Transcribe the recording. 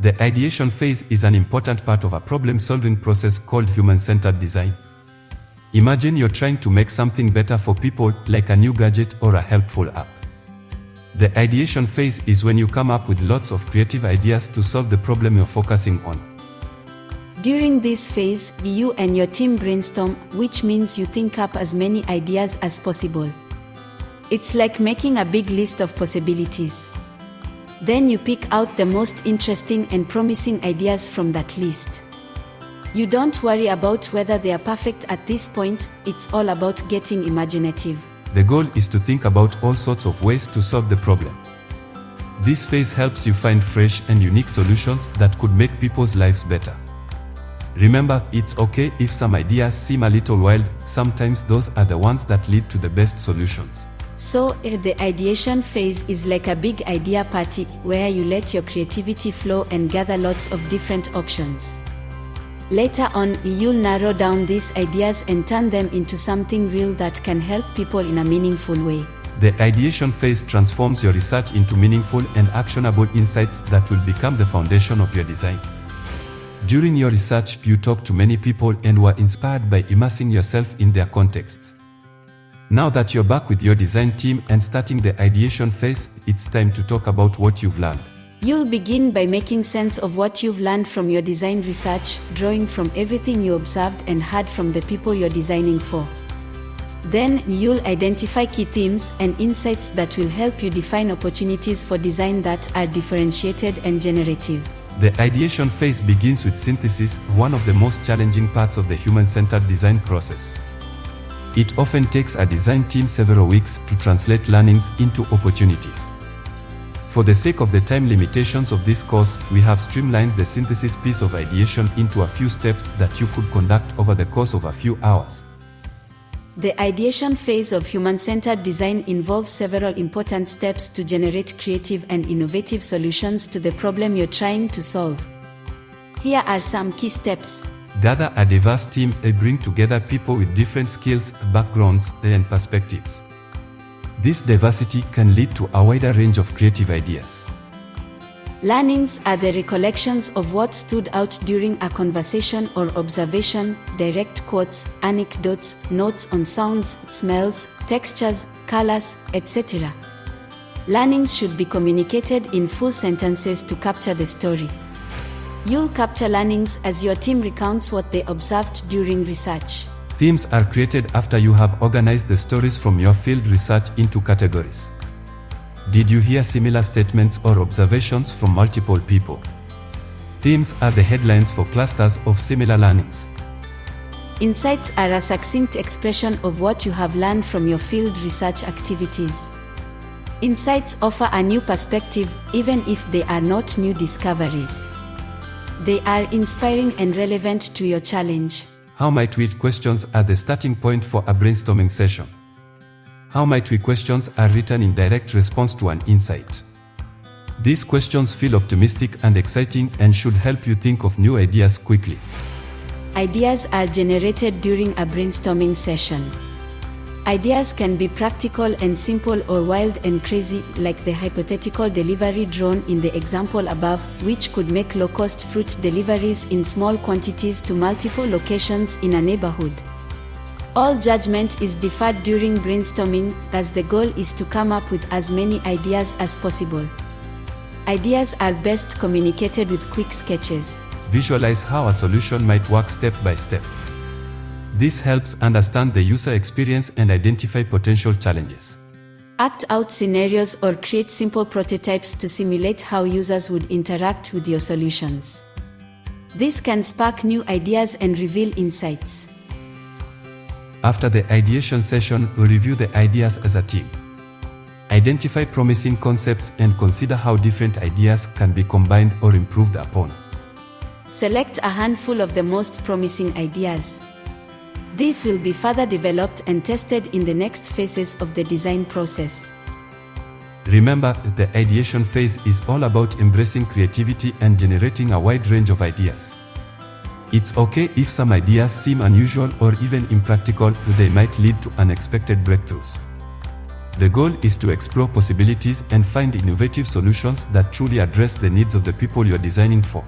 The ideation phase is an important part of a problem-solving process called human-centered design. Imagine you're trying to make something better for people, like a new gadget or a helpful app. The ideation phase is when you come up with lots of creative ideas to solve the problem you're focusing on. During this phase, you and your team brainstorm, which means you think up as many ideas as possible. It's like making a big list of possibilities. Then you pick out the most interesting and promising ideas from that list. You don't worry about whether they are perfect at this point, it's all about getting imaginative. The goal is to think about all sorts of ways to solve the problem. This phase helps you find fresh and unique solutions that could make people's lives better. Remember, it's okay if some ideas seem a little wild, sometimes those are the ones that lead to the best solutions. So, the ideation phase is like a big idea party where you let your creativity flow and gather lots of different options. Later on, you'll narrow down these ideas and turn them into something real that can help people in a meaningful way. The ideation phase transforms your research into meaningful and actionable insights that will become the foundation of your design. During your research, you talk to many people and were inspired by immersing yourself in their contexts. Now that you're back with your design team and starting the ideation phase, it's time to talk about what you've learned. You'll begin by making sense of what you've learned from your design research, drawing from everything you observed and heard from the people you're designing for. Then, you'll identify key themes and insights that will help you define opportunities for design that are differentiated and generative. The ideation phase begins with synthesis, one of the most challenging parts of the human-centered design process. It often takes a design team several weeks to translate learnings into opportunities. For the sake of the time limitations of this course, we have streamlined the synthesis piece of ideation into a few steps that you could conduct over the course of a few hours. The ideation phase of human-centered design involves several important steps to generate creative and innovative solutions to the problem you're trying to solve. Here are some key steps. Gather a diverse team and bring together people with different skills, backgrounds, and perspectives. This diversity can lead to a wider range of creative ideas. Learnings are the recollections of what stood out during a conversation or observation, direct quotes, anecdotes, notes on sounds, smells, textures, colors, etc. Learnings should be communicated in full sentences to capture the story. You'll capture learnings as your team recounts what they observed during research. Themes are created after you have organized the stories from your field research into categories. Did you hear similar statements or observations from multiple people? Themes are the headlines for clusters of similar learnings. Insights are a succinct expression of what you have learned from your field research activities. Insights offer a new perspective, even if they are not new discoveries. They are inspiring and relevant to your challenge. How might we questions are the starting point for a brainstorming session. How might we questions are written in direct response to an insight. These questions feel optimistic and exciting and should help you think of new ideas quickly. Ideas are generated during a brainstorming session. Ideas can be practical and simple or wild and crazy, like the hypothetical delivery drone in the example above, which could make low-cost fruit deliveries in small quantities to multiple locations in a neighborhood. All judgment is deferred during brainstorming, as the goal is to come up with as many ideas as possible. Ideas are best communicated with quick sketches. Visualize how a solution might work step by step. This helps understand the user experience and identify potential challenges. Act out scenarios or create simple prototypes to simulate how users would interact with your solutions. This can spark new ideas and reveal insights. After the ideation session, we review the ideas as a team. Identify promising concepts and consider how different ideas can be combined or improved upon. Select a handful of the most promising ideas. These will be further developed and tested in the next phases of the design process. Remember, the ideation phase is all about embracing creativity and generating a wide range of ideas. It's okay if some ideas seem unusual or even impractical, they might lead to unexpected breakthroughs. The goal is to explore possibilities and find innovative solutions that truly address the needs of the people you're designing for.